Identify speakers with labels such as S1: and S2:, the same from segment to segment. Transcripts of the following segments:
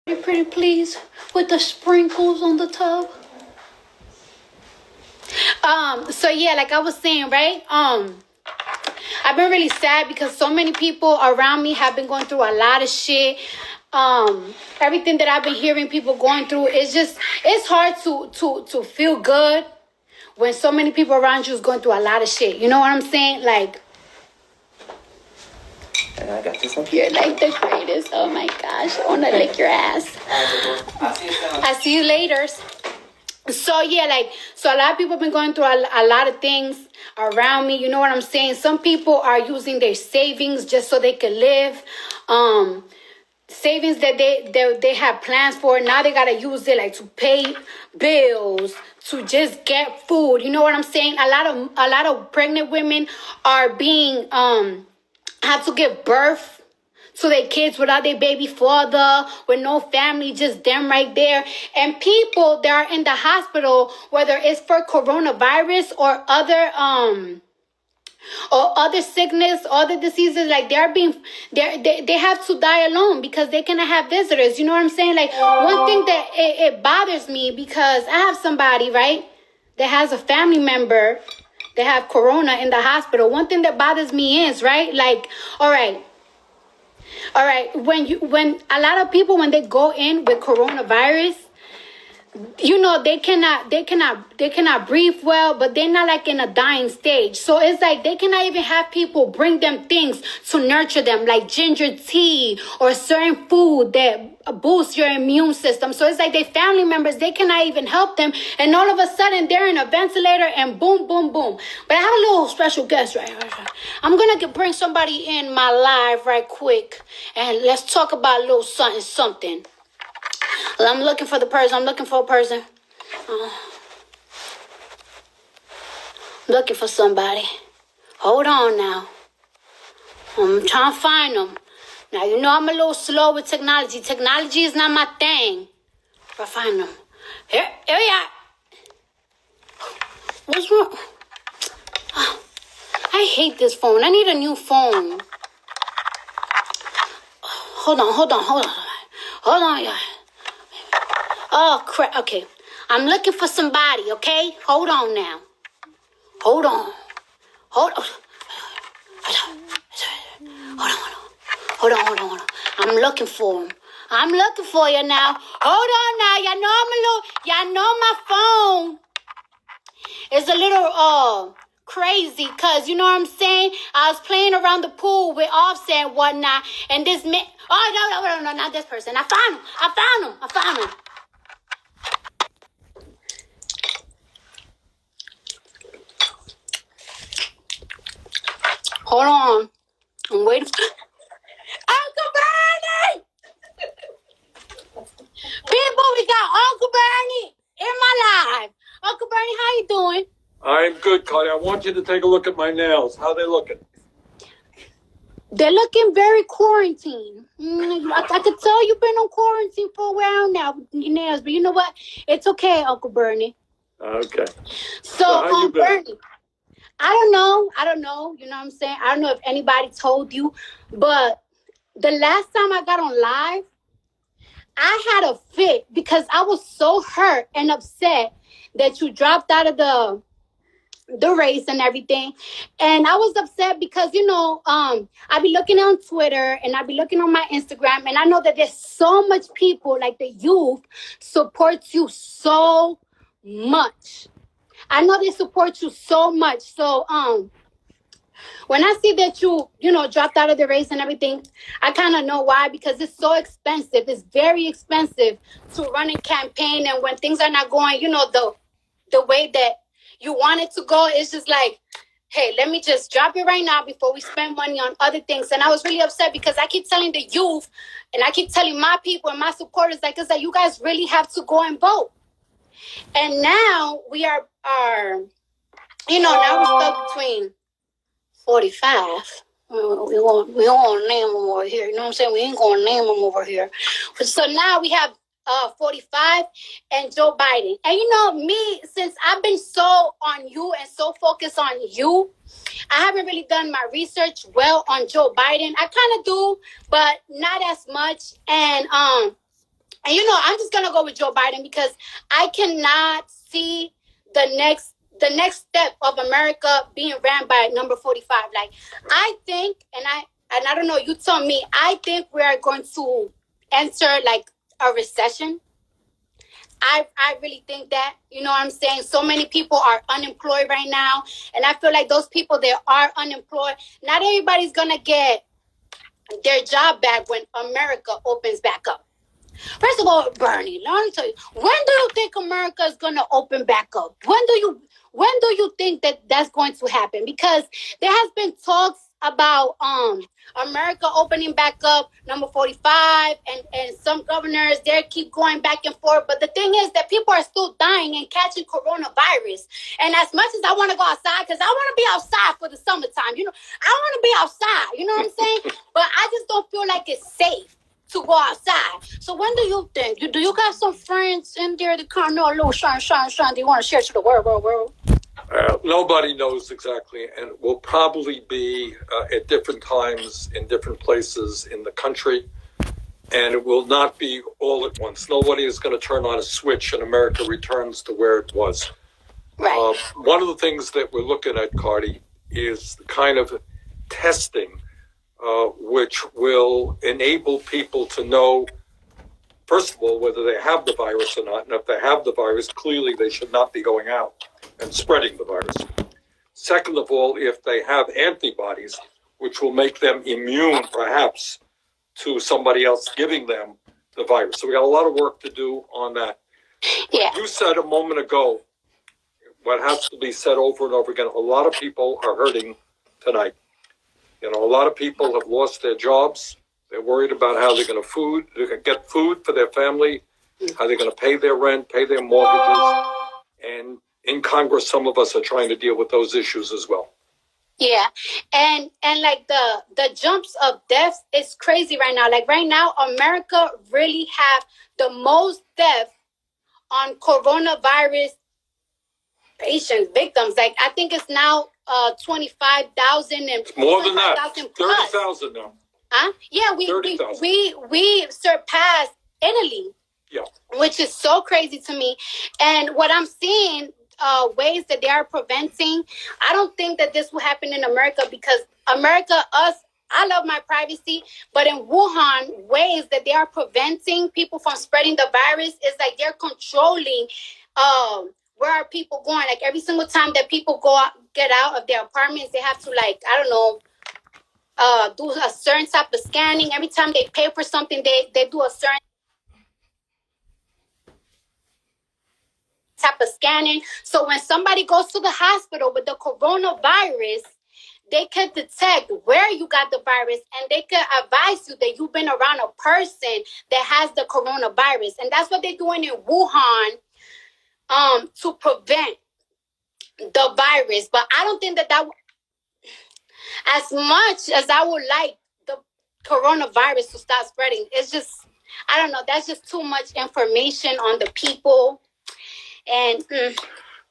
S1: Pretty please, with the sprinkles on the tub. So yeah, like I was saying, right? I've been really sad because so many people around me have been going through a lot of shit. Everything that I've been hearing people going through, it's hard to feel good when so many people around you is going through a lot of shit. You know what I'm saying? Like,
S2: and I got this one.
S1: you're like the greatest. Oh my gosh, I wanna lick your ass. I'll see you later. So yeah, so a lot of people have been going through a lot of things around me. You know what I'm saying? Some people are using their savings just so they can live. Savings that they have plans for. Now they gotta use it like to pay bills, to just get food. You know what I'm saying? A lot of pregnant women are being have to give birth to their kids without their baby father, with no family, just them right there. And people that are in the hospital, whether it's for coronavirus or other sickness, other diseases, like they have to die alone because they cannot have visitors. You know what I'm saying? Like, one thing that it bothers me, because I have somebody, right, that has a family member that have corona in the hospital. One thing that bothers me is, right, like, all right, when a lot of people, when they go in with coronavirus, you know, they cannot breathe well, but they're not like in a dying stage. So it's like they cannot even have people bring them things to nurture them, like ginger tea or certain food that boosts your immune system. So it's like their family members, they cannot even help them. And all of a sudden they're in a ventilator and boom, boom, boom. But I have a little special guest right here. I'm going to bring somebody in my live right quick. And let's talk about a little something. Well, I'm looking for a person. I'm looking for somebody. Hold on now. I'm trying to find them. Now, you know I'm a little slow with technology. Technology is not my thing. But find them. Here we are. What's wrong? Oh, I hate this phone. I need a new phone. Hold on, y'all. Oh, crap. Okay. I'm looking for somebody, okay? Hold on now. Hold on. I'm looking for him. I'm looking for you now. Hold on now. Y'all know my phone is a little, crazy, because, you know what I'm saying? I was playing around the pool with Offset and whatnot, and this man... Oh, no, not this person. I found him. Hold on. I'm waiting for... Uncle Bernie! People, we got Uncle Bernie in my life. Uncle Bernie, how you doing?
S3: I'm good, Cardib. I want you to take a look at my nails. How they looking?
S1: They're looking very quarantined. I could tell you've been on quarantine for a while now with your nails, but you know what? It's okay, Uncle Bernie.
S3: Okay.
S1: So
S3: how you been?
S1: Bernie, I don't know. You know what I'm saying? I don't know if anybody told you, but the last time I got on live, I had a fit because I was so hurt and upset that you dropped out of the race and everything. And I was upset because, you know, I be looking on Twitter and I be looking on my Instagram, and I know that there's so much people, like the youth, supports you so much. I know they support you so much. So, when I see that you dropped out of the race and everything, I kind of know why, because it's so expensive. It's very expensive to run a campaign, and when things are not going, you know, the way that you want it to go, it's just like, hey, let me just drop it right now before we spend money on other things. And I was really upset because I keep telling the youth, and I keep telling my people and my supporters, like, it's like, you guys really have to go and vote. And now we are now we're stuck between 45. We won't name them over here. You know what I'm saying? We ain't going to name them over here. So now we have 45 and Joe Biden. And you know, me, since I've been so on you and so focused on you, I haven't really done my research well on Joe Biden. I kind of do, but not as much. And And I'm just gonna go with Joe Biden because I cannot see the next step of America being ran by number 45. Like, I think, and I don't know, you tell me, I think we are going to enter like a recession. I really think that, you know what I'm saying? So many people are unemployed right now. And I feel like those people that are unemployed, not everybody's going to get their job back when America opens back up. First of all, Bernie, let me tell you, when do you think America is going to open back up? When do you think that that's going to happen? Because there has been talks about America opening back up, number 45, and some governors there keep going back and forth. But the thing is that people are still dying and catching coronavirus. And as much as I want to go outside, because I want to be outside for the summertime, I want to be outside, you know what I'm saying? But I just don't feel like it's safe to go outside. So when do you think? Do you got some friends in there that kind of know a little shine? Do you want to share to the world?
S3: Nobody knows exactly, and will probably be at different times in different places in the country, and it will not be all at once. Nobody is going to turn on a switch and America returns to where it was.
S1: Right.
S3: One of the things that we're looking at, Cardi, is the kind of testing which will enable people to know, first of all, whether they have the virus or not. And if they have the virus, clearly they should not be going out and spreading the virus. Second of all, if they have antibodies, which will make them immune, perhaps, to somebody else giving them the virus. So we got a lot of work to do on that.
S1: Yeah.
S3: You said a moment ago, what has to be said over and over again, a lot of people are hurting tonight. A lot of people have lost their jobs. They're worried about how they're going to get food for their family, how they're going to pay their rent, pay their mortgages. And in Congress, some of us are trying to deal with those issues as well.
S1: Yeah. And like the jumps of deaths is crazy right now. Like right now, America really have the most deaths on coronavirus patients, victims. Like I think it's now 25,000 and
S3: more than that. 30,000 now.
S1: Huh? Yeah, we surpassed Italy.
S3: Yeah.
S1: Which is so crazy to me. And what I'm seeing, ways that they are preventing, I don't think that this will happen in America because I love my privacy, but in Wuhan, ways that they are preventing people from spreading the virus is like they're controlling where are people going. Like every single time that people get out of their apartments, they have to do a certain type of scanning. Every time they pay for something, they do a certain type of scanning. So when somebody goes to the hospital with the coronavirus, they can detect where you got the virus and they can advise you that you've been around a person that has the coronavirus. And that's what they're doing in Wuhan to prevent the virus. But I don't think that as much as I would like the coronavirus to stop spreading, it's just, I don't know, that's just too much information on the people. And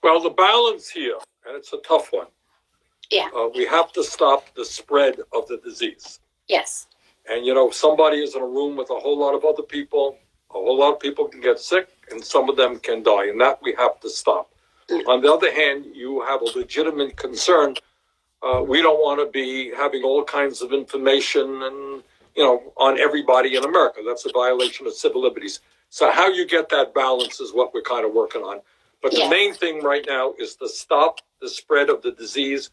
S3: well, the balance here, and it's a tough one.
S1: Yeah.
S3: We have to stop the spread of the disease.
S1: Yes.
S3: And, somebody is in a room with a whole lot of other people. A whole lot of people can get sick, and some of them can die. And that we have to stop. On the other hand, you have a legitimate concern. We don't want to be having all kinds of information and, on everybody in America. That's a violation of civil liberties. So how you get that balance is what we're kind of working on. But the main thing right now is to stop the spread of the disease.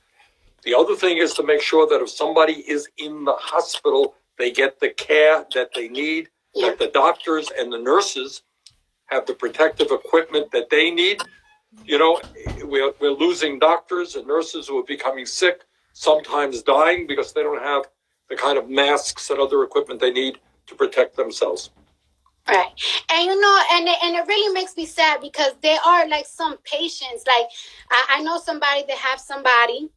S3: The other thing is to make sure that if somebody is in the hospital, they get the care that they need, that the doctors and the nurses have the protective equipment that they need. We're losing doctors and nurses who are becoming sick, sometimes dying because they don't have the kind of masks and other equipment they need to protect themselves.
S1: Right. And and it really makes me sad because there are like some patients, like I know somebody that have somebody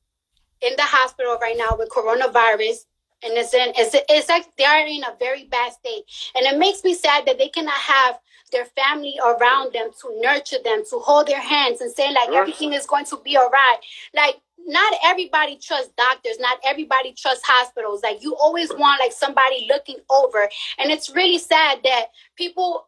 S1: in the hospital right now with coronavirus, and it's like they are in a very bad state. And it makes me sad that they cannot have their family around them to nurture them, to hold their hands and say like everything is going to be all right. Like not everybody trusts doctors, not everybody trusts hospitals. Like you always want like somebody looking over. And it's really sad that people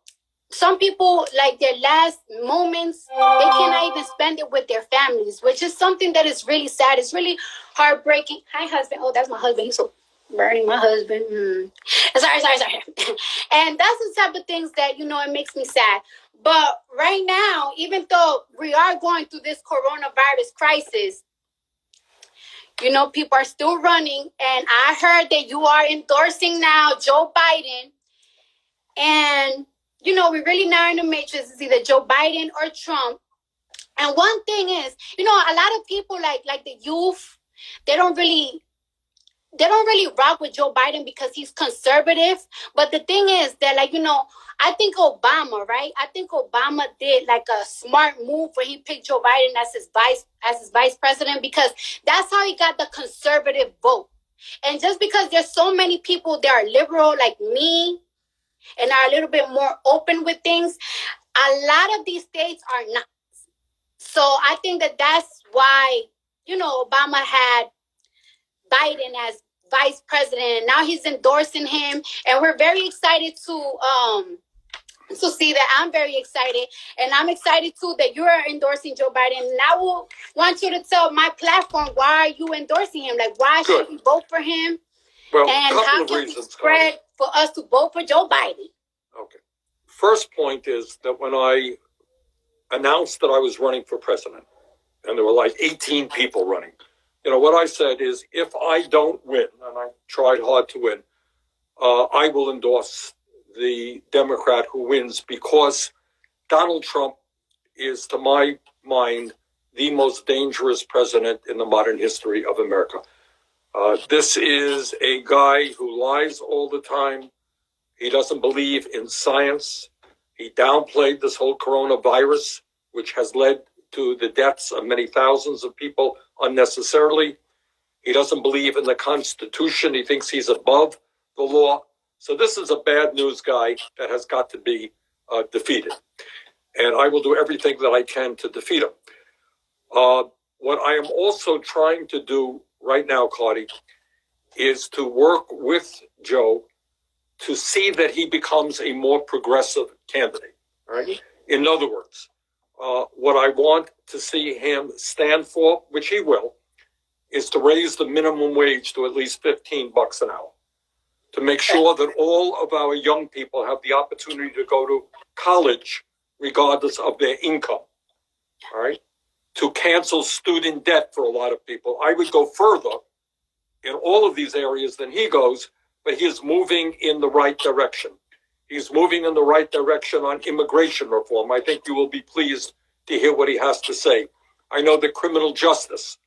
S1: some people, like their last moments, they cannot even spend it with their families, which is something that is really sad. It's really heartbreaking. Hi, husband. Oh, that's my husband. He's so burning my husband. Sorry. And that's the type of things that, it makes me sad. But right now, even though we are going through this coronavirus crisis, people are still running. And I heard that you are endorsing now Joe Biden. And, we're really not in the matrix. It's either Joe Biden or Trump. And one thing is, a lot of people like the youth, they don't really rock with Joe Biden because he's conservative. But the thing is that, I think Obama, right? I think Obama did like a smart move where he picked Joe Biden as his vice president, because that's how he got the conservative vote. And just because there's so many people that are liberal like me and are a little bit more open with things, a lot of these states are not. So I think that that's why, Obama had Biden as vice president. Now he's endorsing him, and we're very excited to see that. I'm very excited, and I'm excited too that you're endorsing Joe Biden. And I will want you to tell my platform, why are you endorsing him? Like, why should we vote for him?
S3: Well,
S1: and how can we spread for us to vote for Joe Biden?
S3: Okay. First point is that when I announced that I was running for president, and there were like 18 people running, what I said is, if I don't win, and I tried hard to win, I will endorse the Democrat who wins, because Donald Trump is, to my mind, the most dangerous president in the modern history of America. This is a guy who lies all the time. He doesn't believe in science. He downplayed this whole coronavirus, which has led to the deaths of many thousands of people unnecessarily. He doesn't believe in the Constitution. He thinks he's above the law. So this is a bad news guy that has got to be defeated. And I will do everything that I can to defeat him. What I am also trying to do right now, Cardib, is to work with Joe to see that he becomes a more progressive candidate. Right? In other words, what I want to see him stand for, which he will, is to raise the minimum wage to at least $15 an hour, to make sure that all of our young people have the opportunity to go to college regardless of their income. All right? To cancel student debt for a lot of people. I would go further in all of these areas than he goes, but he is moving in the right direction. He's moving in the right direction on immigration reform. I think you will be pleased to hear what he has to say. I know that criminal justice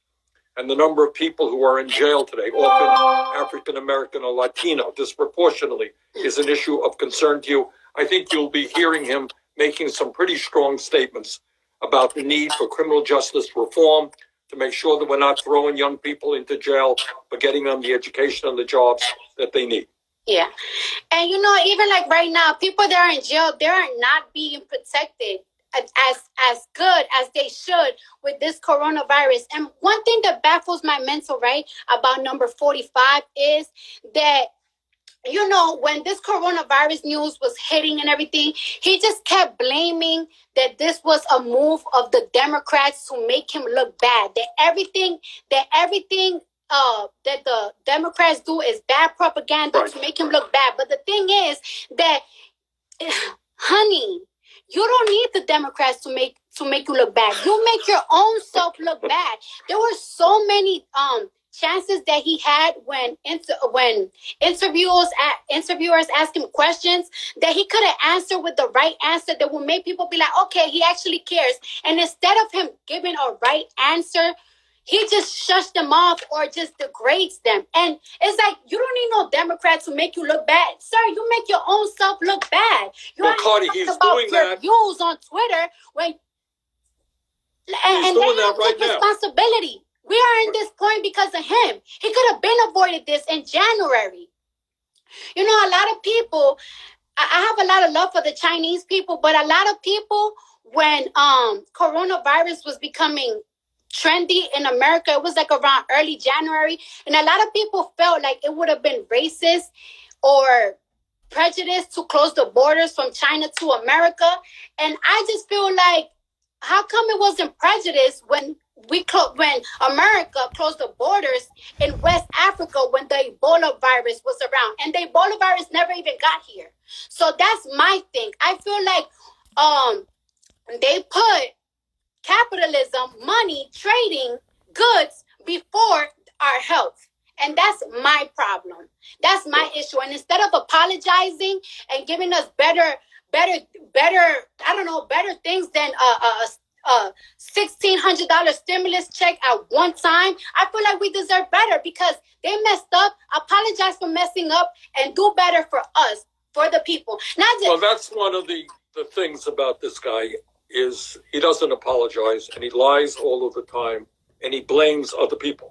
S3: and the number of people who are in jail today, often African American or Latino, disproportionately, is an issue of concern to you. I think you'll be hearing him making some pretty strong statements about the need for criminal justice reform to make sure that we're not throwing young people into jail, but getting them the education and the jobs that they need.
S1: Yeah. And, even like right now, people that are in jail, they are not being protected as good as they should with this coronavirus. And one thing that baffles my mental, right, about number 45 is that, when this coronavirus news was hitting and everything, he just kept blaming that this was a move of the Democrats to make him look bad, that everything that the Democrats do is bad propaganda to make him look bad. But the thing is that, honey, you don't need the Democrats to make you look bad. You make your own self look bad. There were so many chances that he had when interviewers asked him questions that he could have answered with the right answer that will make people be like, okay, he actually cares. And instead of him giving a right answer, he just shuts them off or just degrades them. And it's like, you don't need no Democrats to make you look bad. Sir, you make your own self look bad. You
S3: well, Cardi, he's doing that.
S1: Views on Twitter and
S3: doing that right now.
S1: Responsibility. We are in this point because of him. He could have been avoided this in January. A lot of people, I have a lot of love for the Chinese people, but a lot of people, when coronavirus was becoming trendy in America, it was like around early January, and a lot of people felt like it would have been racist or prejudice to close the borders from China to America. And I just feel like, how come it wasn't prejudice when when America closed the borders in West Africa when the Ebola virus was around, and the Ebola virus never even got here. So that's my thing. I feel like they put capitalism, money, trading goods before our health. And that's my problem. That's my issue. And instead of apologizing and giving us better, I don't know, better things than $1,600 stimulus check at one time, I feel like we deserve better because they messed up. Apologize for messing up and do better for us, for the people. Not just.
S3: Well, that's one of the things about this guy is he doesn't apologize and he lies all of the time and he blames other people.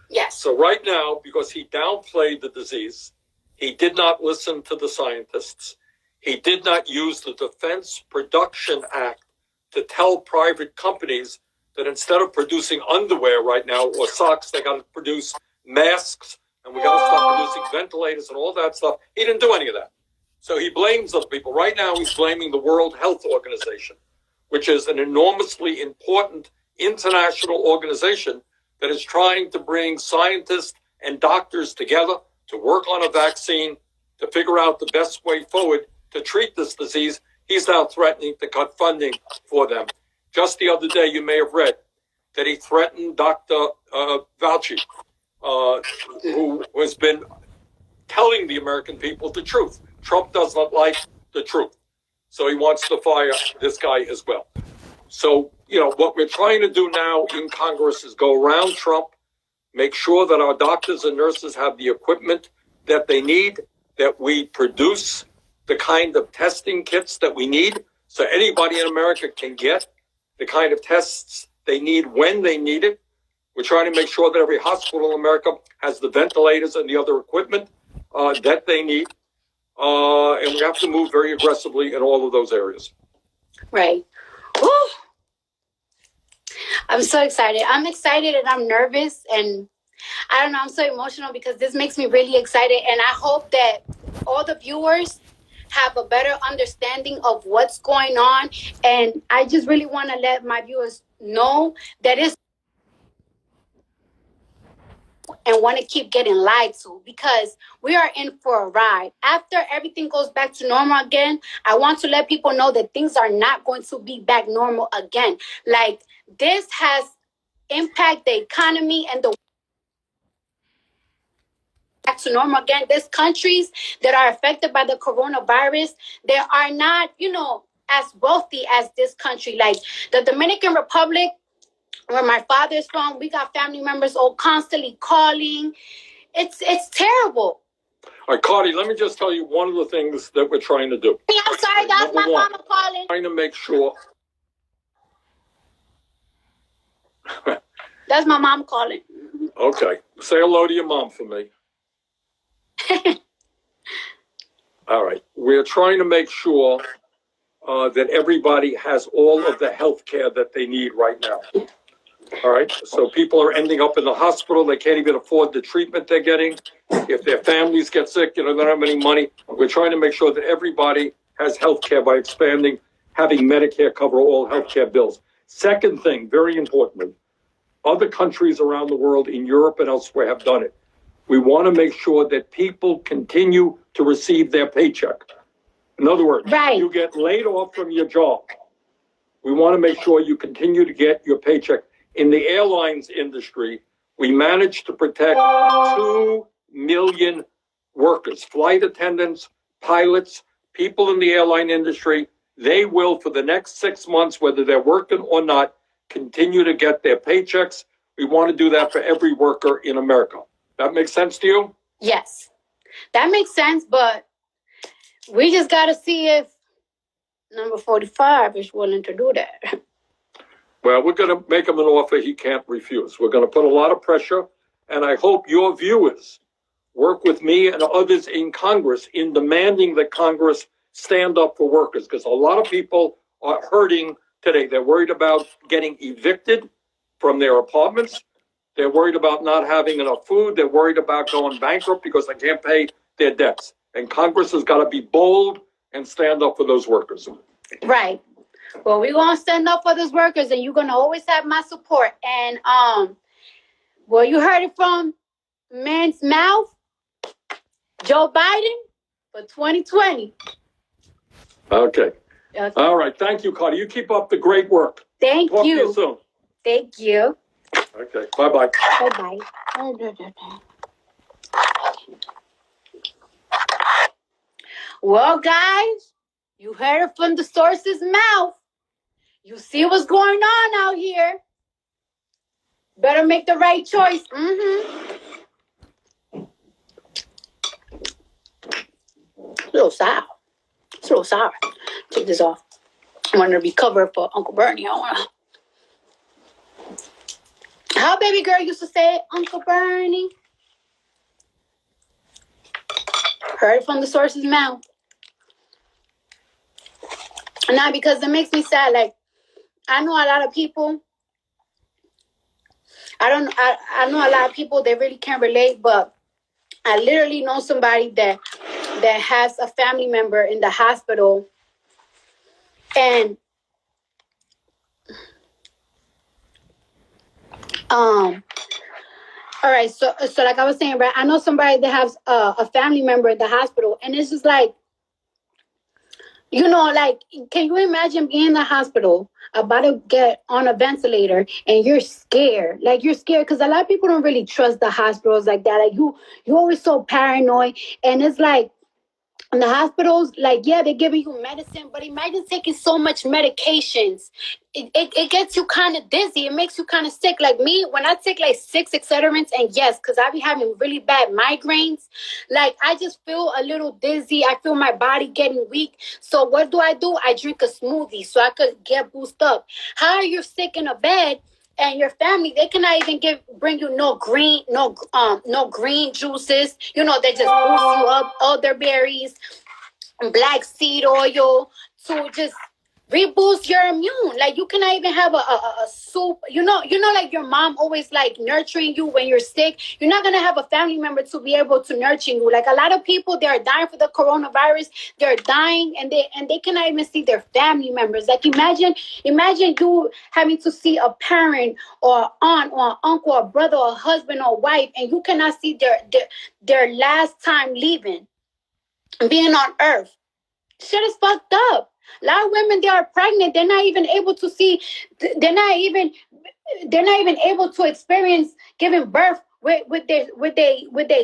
S1: Yes.
S3: So right now, because he downplayed the disease, he did not listen to the scientists. He did not use the Defense Production Act to tell private companies that instead of producing underwear right now or socks, they got to produce masks and we got to start producing ventilators and all that stuff. He didn't do any of that. So he blames other people. Right now, he's blaming the World Health Organization, which is an enormously important international organization that is trying to bring scientists and doctors together to work on a vaccine, to figure out the best way forward to treat this disease. He's now threatening to cut funding for them. Just the other day, you may have read that he threatened Dr. Fauci, who has been telling the American people the truth. Trump does not like the truth. So he wants to fire this guy as well. So, what we're trying to do now in Congress is go around Trump, make sure that our doctors and nurses have the equipment that they need, that we produce the kind of testing kits that we need so anybody in America can get the kind of tests they need when they need it. We're trying to make sure that every hospital in America has the ventilators and the other equipment that they need. And we have to move very aggressively in all of those areas.
S1: Right. Woo. I'm so excited. I'm excited and I'm nervous and I don't know, I'm so emotional because this makes me really excited. And I hope that all the viewers have a better understanding of what's going on. And I just really want to let my viewers know that it's and want to keep getting lied to because we are in for a ride. After everything goes back to normal again, I want to let people know that things are not going to be back normal again. Like, this has impacted the economy and the back to normal again. There's countries that are affected by the coronavirus. They are not, as wealthy as this country. Like the Dominican Republic, where my father's from, we got family members all constantly calling. It's terrible.
S3: All right, Cardi, let me just tell you one of the things that we're trying to do.
S1: Hey, I'm sorry, that's my mama calling.
S3: Trying to make sure.
S1: That's my mom calling.
S3: Okay. Say hello to your mom for me. All right. We're trying to make sure that everybody has all of the health care that they need right now. All right. So people are ending up in the hospital. They can't even afford the treatment they're getting. If their families get sick, they don't have any money. We're trying to make sure that everybody has health care by expanding, having Medicare cover all health care bills. Second thing, very importantly, other countries around the world in Europe and elsewhere have done it. We want to make sure that people continue to receive their paycheck. In other words,
S1: right.
S3: You get laid off from your job. We want to make sure you continue to get your paycheck. In the airlines industry, we managed to protect 2 million workers, flight attendants, pilots, people in the airline industry. They will, for the next 6 months, whether they're working or not, continue to get their paychecks. We want to do that for every worker in America. That makes sense to you?
S1: Yes, that makes sense, but we just got to see if number 45 is willing to do that.
S3: Well, we're going to make him an offer he can't refuse. We're going to put a lot of pressure, and I hope your viewers work with me and others in Congress in demanding that Congress stand up for workers, because a lot of people are hurting today. They're worried about getting evicted from their apartments. They're worried about not having enough food. They're worried about going bankrupt because they can't pay their debts. and Congress has got to be bold and stand up for those workers.
S1: Right. Well, we're gonna stand up for those workers, and you're gonna always have my support. And well, you heard it from man's mouth, Joe Biden for 2020.
S3: Okay. All right. Thank you, Cardi. You keep up the great work.
S1: Thank
S3: Talk
S1: you.
S3: to you soon.
S1: Thank you.
S3: Okay. Bye-bye.
S1: Bye-bye. Well, guys, you heard it from the source's mouth. You see what's going on out here. Better make the right choice. It's a little sour. Take this off. I want to be covered for Uncle Bernie. How baby girl used to say it, Uncle Bernie? Heard it from the source's mouth. Now, because it makes me sad. Like, I know a lot of people. I know a lot of people that really can't relate, but I literally know somebody that has a family member in the hospital, and all right, so like I was saying, right, I know somebody that has a family member in the hospital, and it's just like, like, can you imagine being in the hospital about to get on a ventilator and you're scared? Like, you're scared because a lot of people don't really trust the hospitals like that. Like, you're always so paranoid, and it's like, in the hospitals, like, yeah, they're giving you medicine, but imagine taking so much medications. It gets you kind of dizzy. It makes you kind of sick. Like me, when I take like 6 Excederments, and yes, because I be having really bad migraines, like I just feel a little dizzy. I feel my body getting weak. So what do? I drink a smoothie so I could get boosted up. How are you sick in a bed? And your family, they cannot even bring you no green juices. They just boost you up, elderberries, black seed oil to just reboost your immune. Like, you cannot even have a soup. Like your mom always like nurturing you when you're sick. You're not gonna have a family member to be able to nurture you. Like, a lot of people, they are dying for the coronavirus. They're dying, and they cannot even see their family members. Like, imagine you having to see a parent or aunt or uncle or brother or husband or wife, and you cannot see their last time leaving, being on earth. Shit is fucked up. A lot of women, they are pregnant. They're not even able to see. They're not even able to experience giving birth with their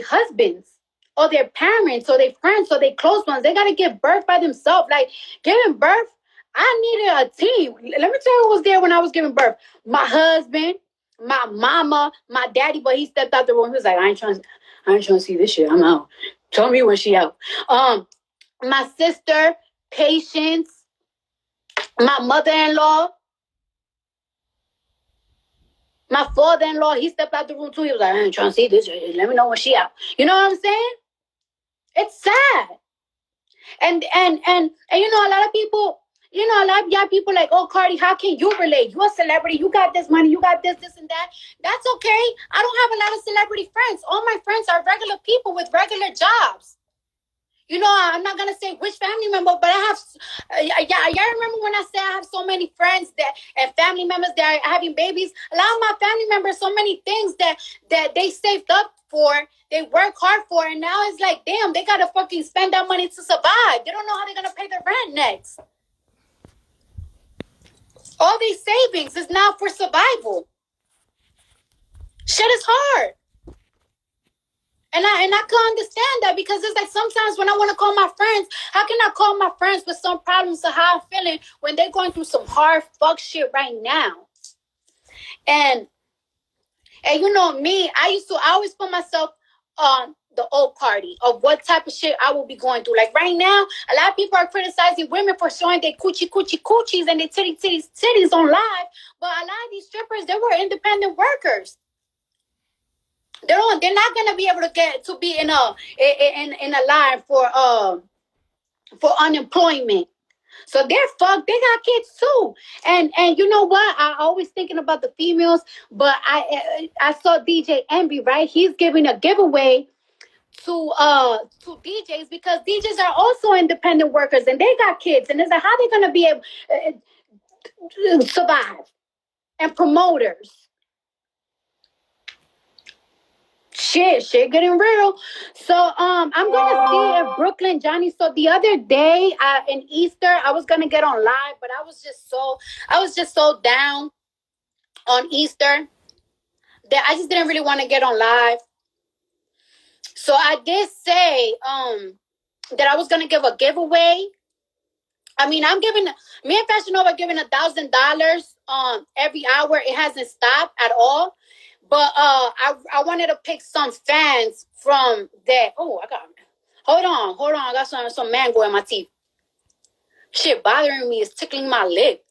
S1: husbands or their parents or their friends or their close ones. They gotta give birth by themselves. Like, giving birth, I needed a team. Let me tell you who was there when I was giving birth. My husband, my mama, my daddy, but he stepped out the room. He was like, I ain't trying to see this shit. I'm out. Tell me when she out. My sister, Patience, my mother-in-law, my father-in-law, he stepped out the room too. He was like, I ain't trying to see this. Let me know when she out. You know what I'm saying? It's sad. And a lot of people, a lot of young people like, oh, Cardi, how can you relate? You're a celebrity. You got this money. You got this and that. That's okay. I don't have a lot of celebrity friends. All my friends are regular people with regular jobs. I'm not going to say which family member, but I have, y'all remember when I said I have so many friends and family members that are having babies? A lot of my family members, so many things that they saved up for, they work hard for, and now it's like, damn, they got to fucking spend that money to survive. They don't know how they're going to pay their rent next. All these savings is now for survival. Shit is hard. And I can understand that, because it's like sometimes when I want to call my friends, how can I call my friends with some problems of how I'm feeling when they're going through some hard fuck shit right now? And me, I always put myself on the old party of what type of shit I will be going through. Like right now, a lot of people are criticizing women for showing their coochies and their titties on live. But a lot of these strippers, they were independent workers. They're not gonna be able to get to be in a line for unemployment. So they're fucked. They got kids too. And you know what? I always thinking about the females, but I saw DJ Envy, right? He's giving a giveaway to DJs, because DJs are also independent workers and they got kids, and it's like, how they gonna be able to survive? And promoters, shit getting real. So I'm gonna see if Brooklyn Johnny. So the other day, in Easter, I was gonna get on live, but I was just so down on Easter that I just didn't really want to get on live. So I did say that I was gonna give a giveaway. I mean, me and Fashion Nova giving $1,000 every hour. It hasn't stopped at all. But I wanted to pick some fans from there. Oh, hold on. I got some mango in my teeth. Shit bothering me. It's tickling my lip.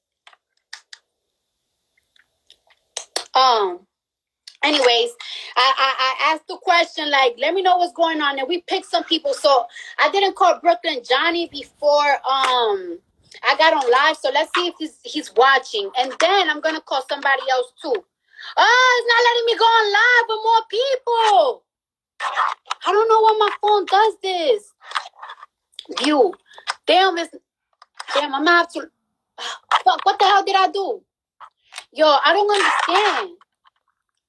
S1: Anyways, I asked the question, like, let me know what's going on, and we picked some people. So I didn't call Brooklyn Johnny before I got on live. So let's see if he's watching, and then I'm gonna call somebody else too. Oh, it's not letting me go on live with more people. I don't know why my phone does this. View. Damn, I'm gonna have to. Fuck, what the hell did I do? Yo, I don't understand.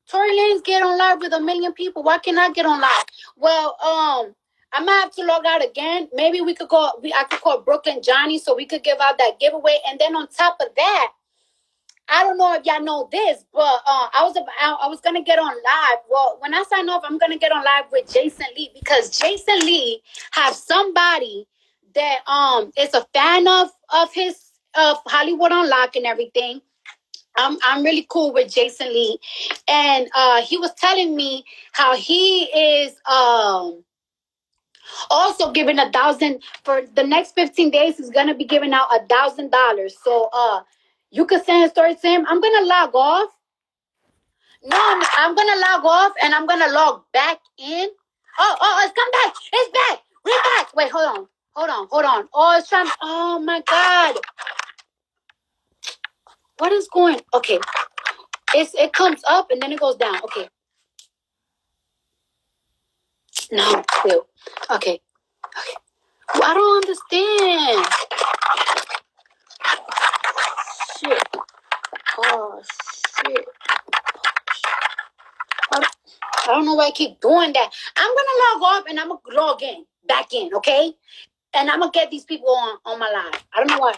S1: Tory Lanez get on live with 1 million people. Why can't I get on live? Well, I might have to log out again. Maybe I could call Brooklyn Johnny so we could give out that giveaway. And then on top of that, I don't know if y'all know this, but I was gonna get on live. Well, when I sign off, I'm gonna get on live with Jason Lee, because Jason Lee has somebody that is a fan of Hollywood Unlocked and everything. I'm really cool with Jason Lee, and he was telling me how he is also giving 1,000 for the next 15 days. He's gonna be giving out $1,000. So you could send a story to him. I'm gonna log off. No, I'm gonna log off and I'm gonna log back in. Oh, it's come back. It's back. We're back. Wait, hold on. Oh, it's trying. Oh my God. What is going? Okay. It comes up and then it goes down. Okay. No, still. Okay. Well, I don't understand. Shit. Oh, shit. I don't know why I keep doing that. I'm going to log off and I'm going to log back in, okay? And I'm going to get these people on my live. I don't know why.